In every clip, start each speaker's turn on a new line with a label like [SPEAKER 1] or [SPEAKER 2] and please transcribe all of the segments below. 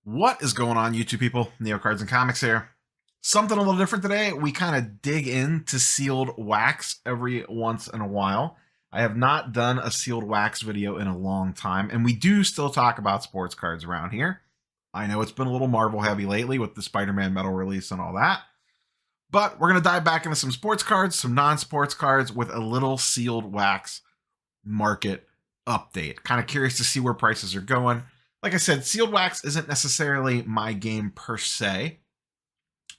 [SPEAKER 1] What is going on, YouTube people? Neo Cards and Comics here. Something a little different today. We kind of dig into sealed wax every once in a while. I have not done a sealed wax video in a long time, and we do still talk about sports cards around here. I know it's been a little Marvel heavy lately with the Spider-Man metal release and all that, but we're going to dive back into some sports cards, some non-sports cards with a little sealed wax market update. Kind of curious to see where prices are going. Like I said, sealed wax isn't necessarily my game per se,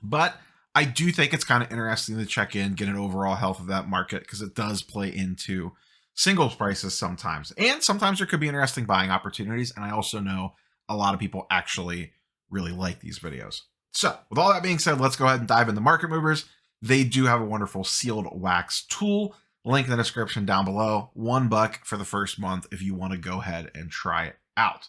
[SPEAKER 1] but I do think it's kind of interesting to check in, get an overall health of that market, because it does play into singles prices sometimes. And sometimes there could be interesting buying opportunities. And I also know a lot of people actually really like these videos. So with all that being said, let's go ahead and dive into market movers. They do have a wonderful sealed wax tool. Link in the description down below. $1 for the first month if you want to go ahead and try it out.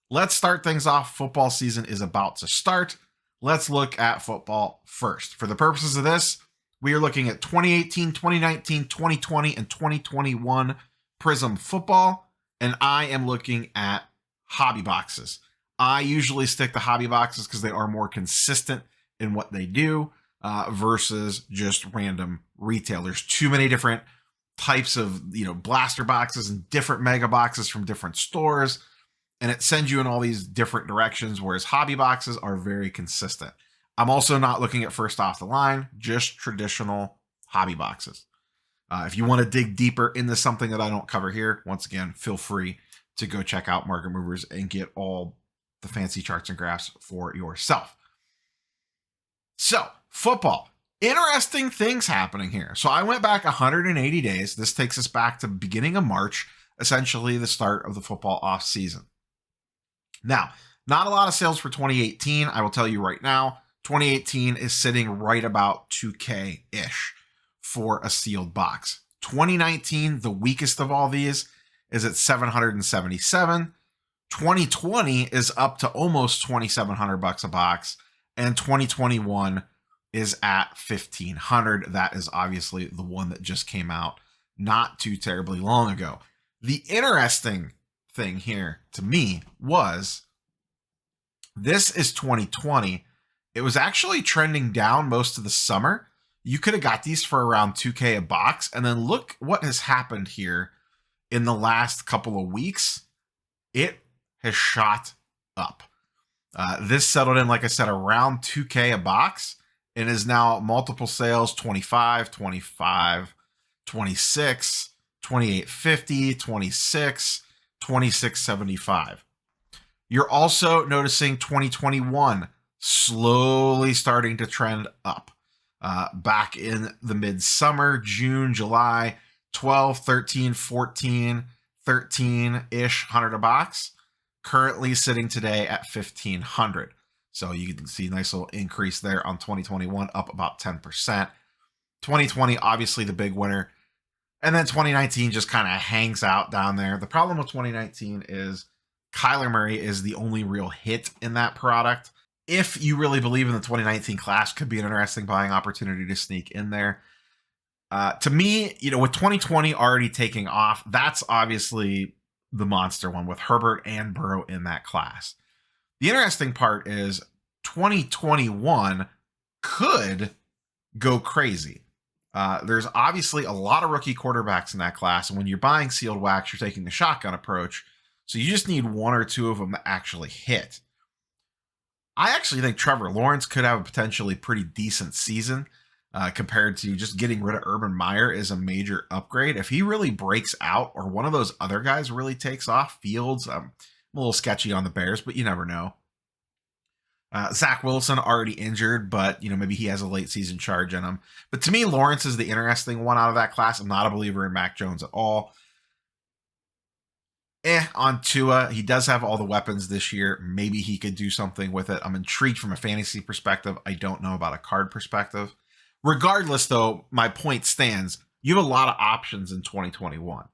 [SPEAKER 1] Let's start things off. Football season is about to start. Let's look at football first. For the purposes of this, we are looking at 2018, 2019, 2020, and 2021 Prizm football, and I am looking at hobby boxes. I usually stick to hobby boxes because they are more consistent in what they do versus just random retail. There's too many different types of blaster boxes and different mega boxes from different stores, and it sends you in all these different directions, whereas hobby boxes are very consistent. I'm also not looking at first off the line, just traditional hobby boxes. If you want to dig deeper into something that I don't cover here, once again, feel free to go check out Market Movers and get all the fancy charts and graphs for yourself. So, football. Interesting things happening here. So I went back 180 days. This takes us back to beginning of March, essentially the start of the football off season. Now, not a lot of sales for 2018. I will tell you right now, 2018 is sitting right about 2K-ish for a sealed box. 2019, the weakest of all these, is at 777. 2020 is up to almost 2,700 bucks a box, and 2021 is at 1,500. That is obviously the one that just came out not too terribly long ago. The interesting thing here to me was this is 2020. It was actually trending down most of the summer. You could have got these for around 2K a box, and then look what has happened here in the last couple of weeks. It has shot up. This settled in, like I said, around 2K a box, and is now multiple sales: 25, 25, 26, 28.50, 26, 26.75. You're also noticing 2021 slowly starting to trend up. Back in the midsummer, June, July, 12, 13, 14, 13-ish hundred a box. Currently sitting today at 1,500. So you can see a nice little increase there on 2021, up about 10%. 2020, obviously the big winner. And then 2019 just kind of hangs out down there. The problem with 2019 is Kyler Murray is the only real hit in that product. If you really believe in the 2019 class, could be an interesting buying opportunity to sneak in there. To me, with 2020 already taking off, that's obviously the monster one with Herbert and Burrow in that class. The interesting part is 2021 could go crazy. There's obviously a lot of rookie quarterbacks in that class, and when you're buying sealed wax, you're taking the shotgun approach, so you just need one or two of them to actually hit. I actually think Trevor Lawrence could have a potentially pretty decent season compared to just getting rid of Urban Meyer is a major upgrade. If he really breaks out, or one of those other guys really takes off, Fields, I'm a little sketchy on the Bears, but you never know. Zach Wilson already injured, but maybe he has a late season charge in him. But to me, Lawrence is the interesting one out of that class. I'm not a believer in Mac Jones at all. On Tua, he does have all the weapons this year. Maybe he could do something with it. I'm intrigued from a fantasy perspective. I don't know about a card perspective. Regardless, though, my point stands. You have a lot of options in 2021.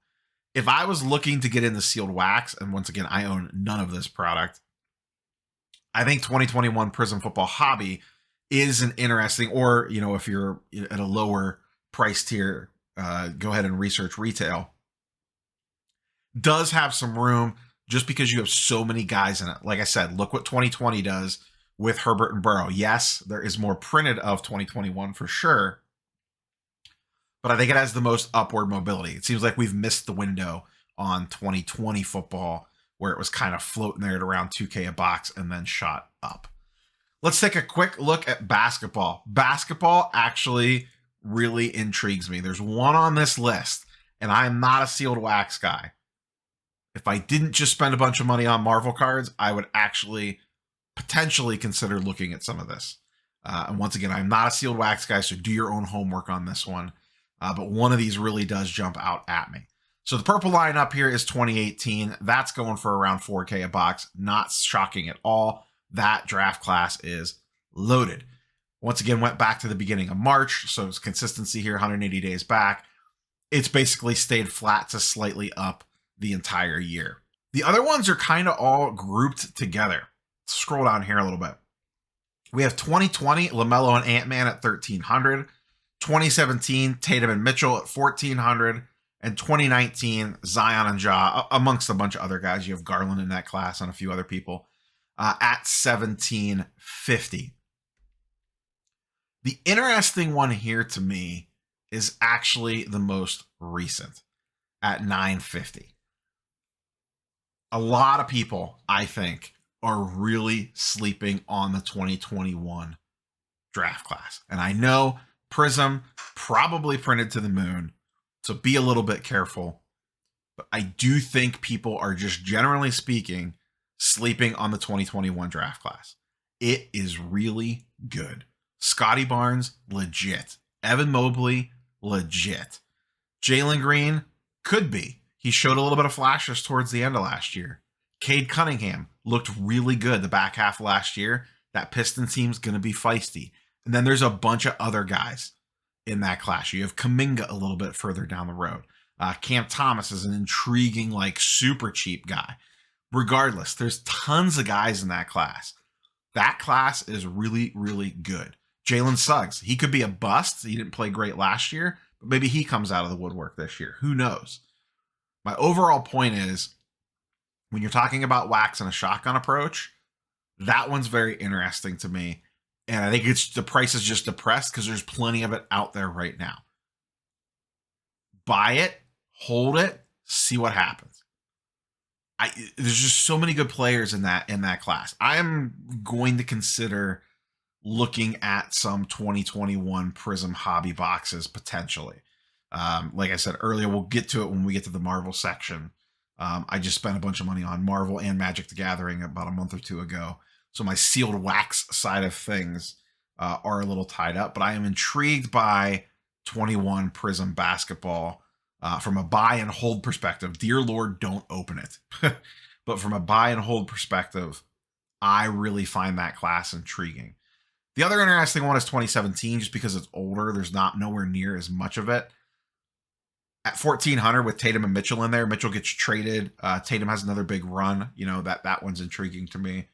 [SPEAKER 1] If I was looking to get in the sealed wax, and once again, I own none of this product, I think 2021 Prizm Football Hobby is an interesting, or, if you're at a lower price tier, go ahead and research retail. Does have some room just because you have so many guys in it. Like I said, look what 2020 does with Herbert and Burrow. Yes, there is more printed of 2021 for sure, but I think it has the most upward mobility. It seems like we've missed the window on 2020 football where it was kind of floating there at around 2K a box and then shot up. Let's take a quick look at basketball. Basketball actually really intrigues me. There's one on this list, and I am not a sealed wax guy. If I didn't just spend a bunch of money on Marvel cards, I would actually potentially consider looking at some of this. And once again, I'm not a sealed wax guy, so do your own homework on this one. But one of these really does jump out at me. So the purple line up here is 2018. That's going for around 4K a box. Not shocking at all. That draft class is loaded. Once again, went back to the beginning of March, so it's consistency here, 180 days back. It's basically stayed flat to slightly up the entire year. The other ones are kind of all grouped together. Let's scroll down here a little bit. We have 2020, LaMelo and Ant-Man at 1,300. 2017, Tatum and Mitchell at 1,400. And 2019, Zion and Ja, amongst a bunch of other guys. You have Garland in that class and a few other people at 1,750. The interesting one here to me is actually the most recent at 950. A lot of people, I think, are really sleeping on the 2021 draft class. And I know Prizm probably printed to the moon, so be a little bit careful. But I do think people are just generally speaking sleeping on the 2021 draft class. It is really good. Scotty Barnes, legit. Evan Mobley, legit. Jalen Green, could be. He showed a little bit of flashes towards the end of last year. Cade Cunningham looked really good the back half of last year. That Piston team's going to be feisty. And then there's a bunch of other guys in that class. You have Kuminga a little bit further down the road. Cam Thomas is an intriguing, like super cheap guy. Regardless, there's tons of guys in that class. That class is really, really good. Jalen Suggs, he could be a bust. He didn't play great last year, but maybe he comes out of the woodwork this year. Who knows? My overall point is, when you're talking about wax and a shotgun approach, that one's very interesting to me. And I think it's the price is just depressed because there's plenty of it out there right now. Buy it, hold it, see what happens. There's just so many good players in that class. I am going to consider looking at some 2021 Prizm hobby boxes potentially. Like I said earlier, we'll get to it when we get to the Marvel section. I just spent a bunch of money on Marvel and Magic the Gathering about a month or two ago. So my sealed wax side of things are a little tied up, but I am intrigued by 21 Prizm basketball from a buy and hold perspective. Dear Lord, don't open it. But from a buy and hold perspective, I really find that class intriguing. The other interesting one is 2017, just because it's older. There's nowhere near as much of it. At 1,400 with Tatum and Mitchell in there, Mitchell gets traded. Tatum has another big run. You know, that one's intriguing to me.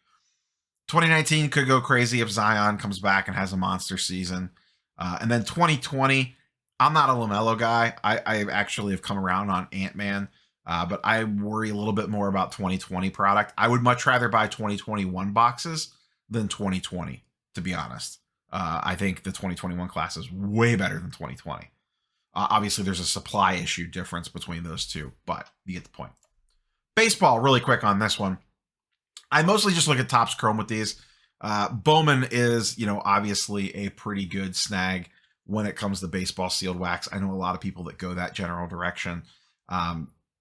[SPEAKER 1] 2019 could go crazy if Zion comes back and has a monster season. And then 2020, I'm not a LaMelo guy. I actually have come around on Ant-Man, but I worry a little bit more about 2020 product. I would much rather buy 2021 boxes than 2020, to be honest. I think the 2021 class is way better than 2020. Obviously, there's a supply issue difference between those two, but you get the point. Baseball, really quick on this one. I mostly just look at Topps Chrome with these. Bowman is, obviously a pretty good snag when it comes to baseball sealed wax. I know a lot of people that go that general direction.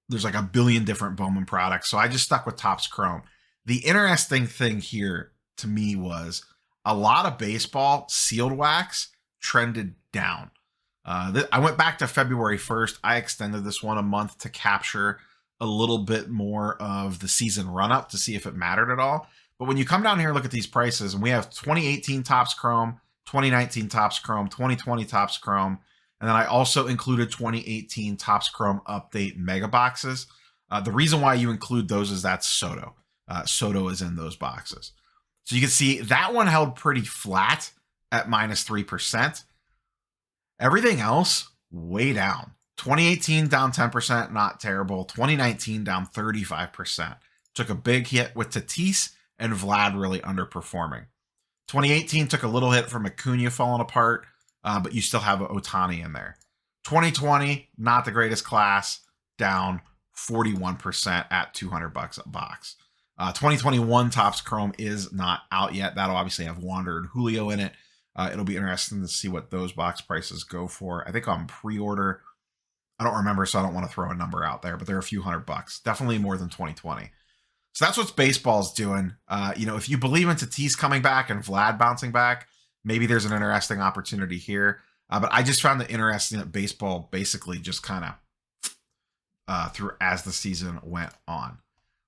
[SPEAKER 1] There's like a billion different Bowman products, so I just stuck with Topps Chrome. The interesting thing here to me was a lot of baseball sealed wax trended down. I went back to February 1st. I extended this one a month to capture a little bit more of the season run up to see if it mattered at all. But when you come down here and look at these prices, and we have 2018 Topps Chrome, 2019 Topps Chrome, 2020 Topps Chrome, and then I also included 2018 Topps Chrome Update mega boxes. The reason why you include those is that's Soto. Soto is in those boxes. So you can see that one held pretty flat at -3%. Everything else, way down. 2018 down 10%, not terrible. 2019 down 35%. took a big hit with Tatis and Vlad really underperforming. 2018 took a little hit from Acuna falling apart, but you still have Ohtani in there. 2020, not the greatest class, down 41% at $200 a box. 2021 Topps Chrome is not out yet. That'll obviously have Wander and Julio in it. It'll be interesting to see what those box prices go for. I think on pre-order, I don't remember, so I don't want to throw a number out there, but they're a few $100. Definitely more than 2020. So that's what baseball's doing. If you believe in Tatis coming back and Vlad bouncing back, maybe there's an interesting opportunity here. But I just found it interesting that baseball basically just kind of through as the season went on.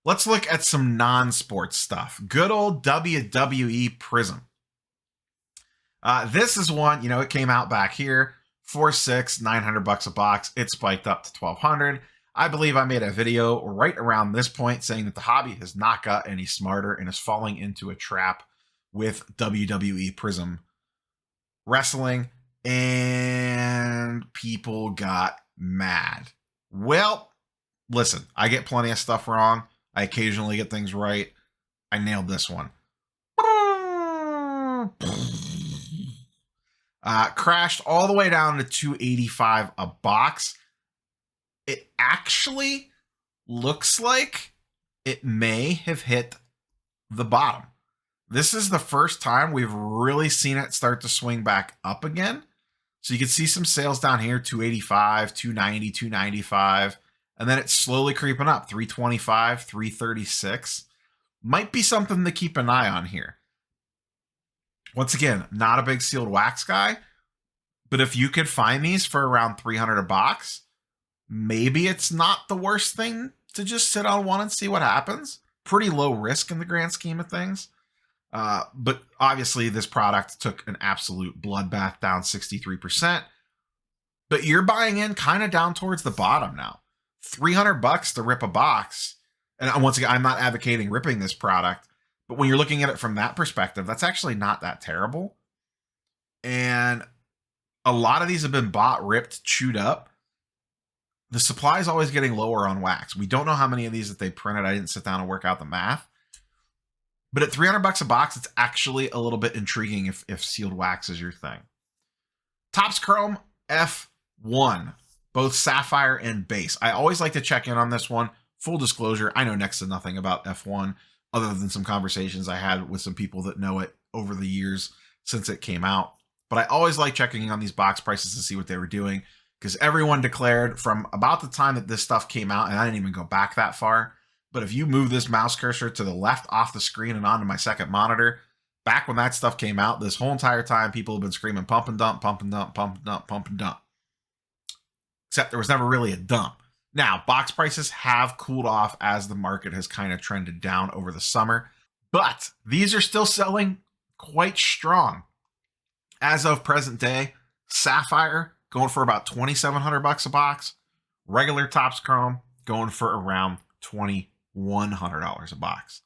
[SPEAKER 1] Let's look at some non-sports stuff. Good old WWE Prizm. This is one, it came out back here, $4.6, $900 a box. It spiked up to $1,200. I believe I made a video right around this point saying that the hobby has not got any smarter and is falling into a trap with WWE Prizm wrestling, and people got mad. Well, listen, I get plenty of stuff wrong. I occasionally get things right. I nailed this one. Crashed all the way down to $285 a box. It actually looks like it may have hit the bottom. This is the first time we've really seen it start to swing back up again. So you can see some sales down here, 285, 290, 295, and then it's slowly creeping up, 325, 336. Might be something to keep an eye on here. Once again, not a big sealed wax guy, but if you could find these for around $300 a box, maybe it's not the worst thing to just sit on one and see what happens. Pretty low risk in the grand scheme of things. But obviously this product took an absolute bloodbath, down 63%. But you're buying in kind of down towards the bottom now. $300 to rip a box. And once again, I'm not advocating ripping this product, but when you're looking at it from that perspective, that's actually not that terrible. And a lot of these have been bought, ripped, chewed up. The supply is always getting lower on wax. We don't know how many of these that they printed. I didn't sit down and work out the math. But at $300 a box, it's actually a little bit intriguing if sealed wax is your thing. Topps Chrome F1, both sapphire and base. I always like to check in on this one. Full disclosure, I know next to nothing about F1 other than some conversations I had with some people that know it over the years since it came out. But I always like checking in on these box prices to see what they were doing, because everyone declared from about the time that this stuff came out, and I didn't even go back that far, but if you move this mouse cursor to the left off the screen and onto my second monitor, back when that stuff came out, this whole entire time, people have been screaming pump and dump, pump and dump, pump and dump, pump and dump. Except there was never really a dump. Now, box prices have cooled off as the market has kind of trended down over the summer, but these are still selling quite strong. As of present day, sapphire going for about $2,700 a box. Regular Topps Chrome going for around $2,100 a box.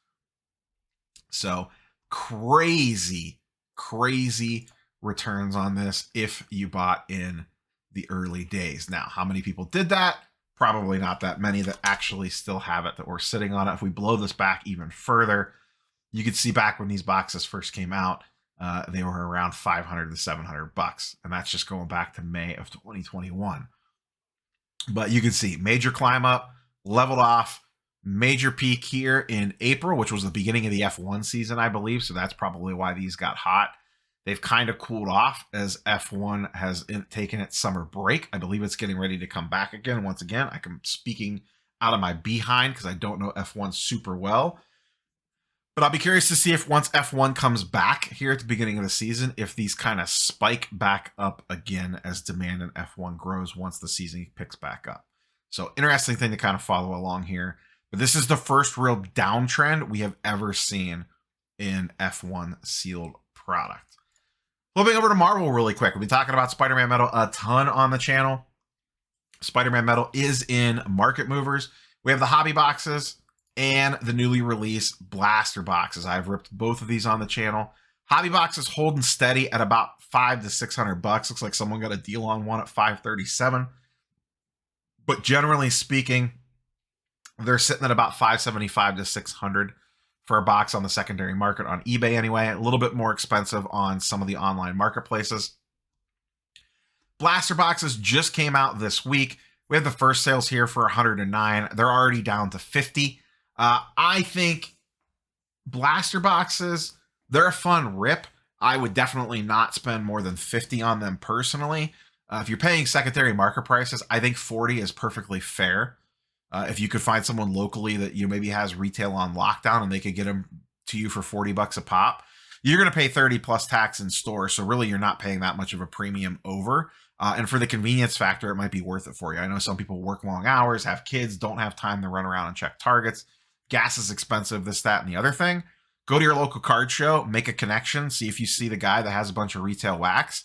[SPEAKER 1] So crazy returns on this if you bought in the early days. Now, how many people did that? Probably not that many that actually still have it, that were sitting on it. If we blow this back even further, you could see back when these boxes first came out, they were around $500 to $700, and that's just going back to May of 2021. But you can see major climb up, leveled off, major peak here in April, which was the beginning of the F1 season, I believe. So that's probably why these got hot. They've kind of cooled off as F1 has taken its summer break. I believe it's getting ready to come back again. Once again, I'm speaking out of my behind because I don't know F1 super well. But I'll be curious to see if once F1 comes back here at the beginning of the season, if these kind of spike back up again as demand in F1 grows once the season picks back up. So interesting thing to kind of follow along here. But this is the first real downtrend we have ever seen in F1 sealed product. Flipping over to Marvel really quick. We've been talking about Spider-Man Metal a ton on the channel. Spider-Man Metal is in Market Movers. We have the hobby boxes and the newly released blaster boxes. I've ripped both of these on the channel. Hobby boxes holding steady at about $500 to $600. Looks like someone got a deal on one at $537. But generally speaking, They're sitting at about $575 to $600 for a box on the secondary market on eBay anyway. A little bit more expensive on some of the online marketplaces. Blaster boxes just came out this week. We have the first sales here for 109. They're already down to 50. I think blaster boxes, they're a fun rip. I would definitely not spend more than 50 on them personally. If you're paying secondary market prices, I think 40 is perfectly fair. If you could find someone locally that maybe has retail on lockdown and they could get them to you for $40 a pop, you're going to pay 30 plus tax in store. So really, you're not paying that much of a premium over. And for the convenience factor, it might be worth it for you. I know some people work long hours, have kids, don't have time to run around and check targets. Gas is expensive, this, that, and the other thing. Go to your local card show, make a connection, see if you see the guy that has a bunch of retail wax.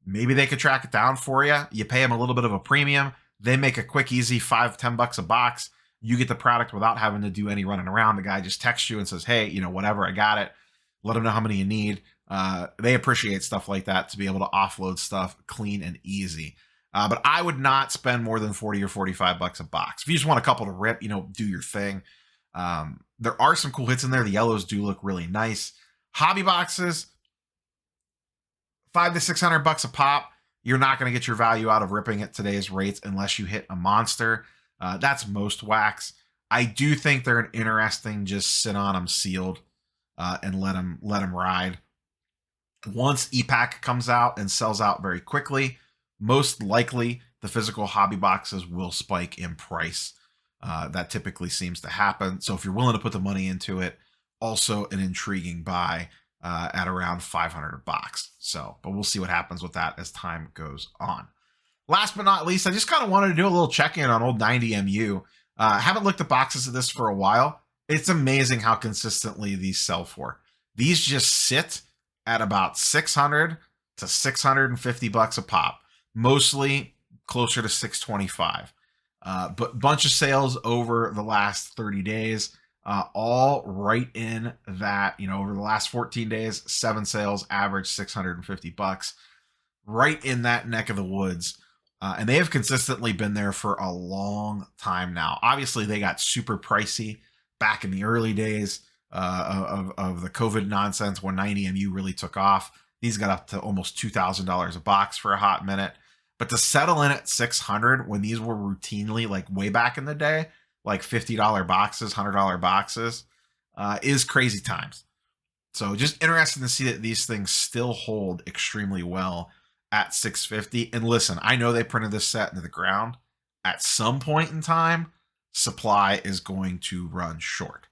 [SPEAKER 1] Maybe they could track it down for you. You pay them a little bit of a premium. They make a quick, easy $5-10 a box. You get the product without having to do any running around. The guy just texts you and says, hey, whatever, I got it. Let them know how many you need. They appreciate stuff like that to be able to offload stuff clean and easy. But I would not spend more than 40 or $45 a box. If you just want a couple to rip, do your thing. There are some cool hits in there. The yellows do look really nice. Hobby boxes, $500 to $600 a pop. You're not going to get your value out of ripping at today's rates unless you hit a monster. That's most wax. I do think they're an interesting, just sit on them sealed and let them ride. Once EPAC comes out and sells out very quickly, most likely the physical hobby boxes will spike in price. That typically seems to happen. So if you're willing to put the money into it, also an intriguing buy at around $500 a box. But we'll see what happens with that as time goes on. Last but not least, I just kind of wanted to do a little check-in on old 90MU. Haven't looked at boxes of this for a while. It's amazing how consistently these sell for. These just sit at about $600 to $650 a pop, mostly closer to $625. But bunch of sales over the last 30 days, all right in that, over the last 14 days, 7 sales, average $650, right in that neck of the woods. And they have consistently been there for a long time now. Obviously, they got super pricey back in the early days of the COVID nonsense when 90MU really took off. These got up to almost $2,000 a box for a hot minute. But to settle in at $600 when these were routinely, like way back in the day, like $50 boxes, $100 boxes, is crazy times. So just interesting to see that these things still hold extremely well at $650. And listen, I know they printed this set into the ground. At some point in time, supply is going to run short.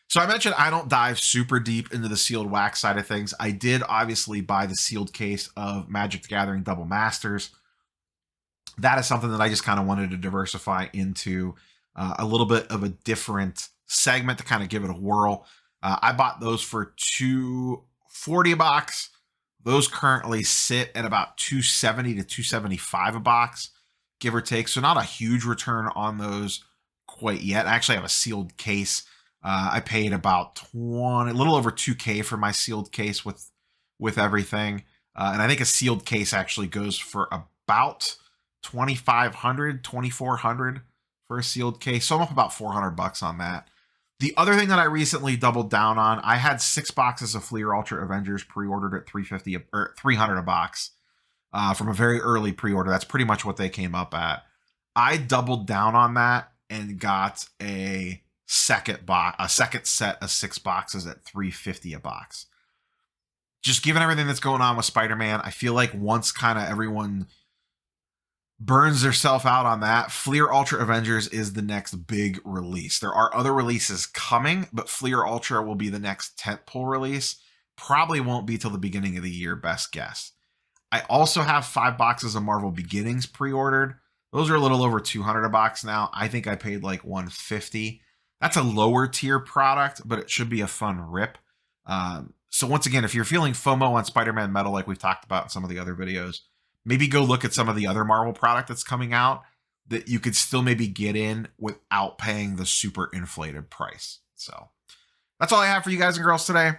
[SPEAKER 1] So I mentioned I don't dive super deep into the sealed wax side of things. I did obviously buy the sealed case of Magic the Gathering Double Masters. That is something that I just kind of wanted to diversify into a little bit of a different segment to kind of give it a whirl. I bought those for $240 a box. Those currently sit at about $270 to $275 a box, give or take. So not a huge return on those quite yet. I actually have a sealed case. I paid about a little over $2K for my sealed case with everything. And I think a sealed case actually goes for about $2,500, $2,400 for a sealed case. So I'm up about $400 on that. The other thing that I recently doubled down on, I had 6 boxes of Fleer Ultra Avengers pre-ordered at $350 or $300 a box from a very early pre-order. That's pretty much what they came up at. I doubled down on that and got a second set of 6 boxes at $350 a box. Just given everything that's going on with Spider-Man, I feel like once kind of everyone burns theirself out on that, Fleer Ultra Avengers is the next big release. There are other releases coming, but Fleer Ultra will be the next tentpole release. Probably won't be till the beginning of the year, best guess. I also have 5 boxes of Marvel Beginnings pre-ordered. Those are a little over $200 a box now. I think I paid like $150. That's a lower tier product, but it should be a fun rip. So once again, if you're feeling FOMO on Spider-Man Metal, like we've talked about in some of the other videos, maybe go look at some of the other Marvel product that's coming out that you could still maybe get in without paying the super inflated price. So that's all I have for you guys and girls today.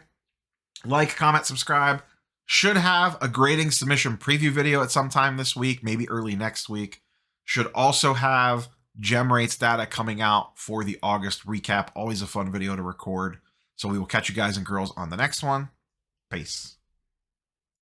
[SPEAKER 1] Like, comment, subscribe. Should have a grading submission preview video at some time this week, maybe early next week. Should also have gem rates data coming out for the August recap. Always a fun video to record. So we will catch you guys and girls on the next one. Peace.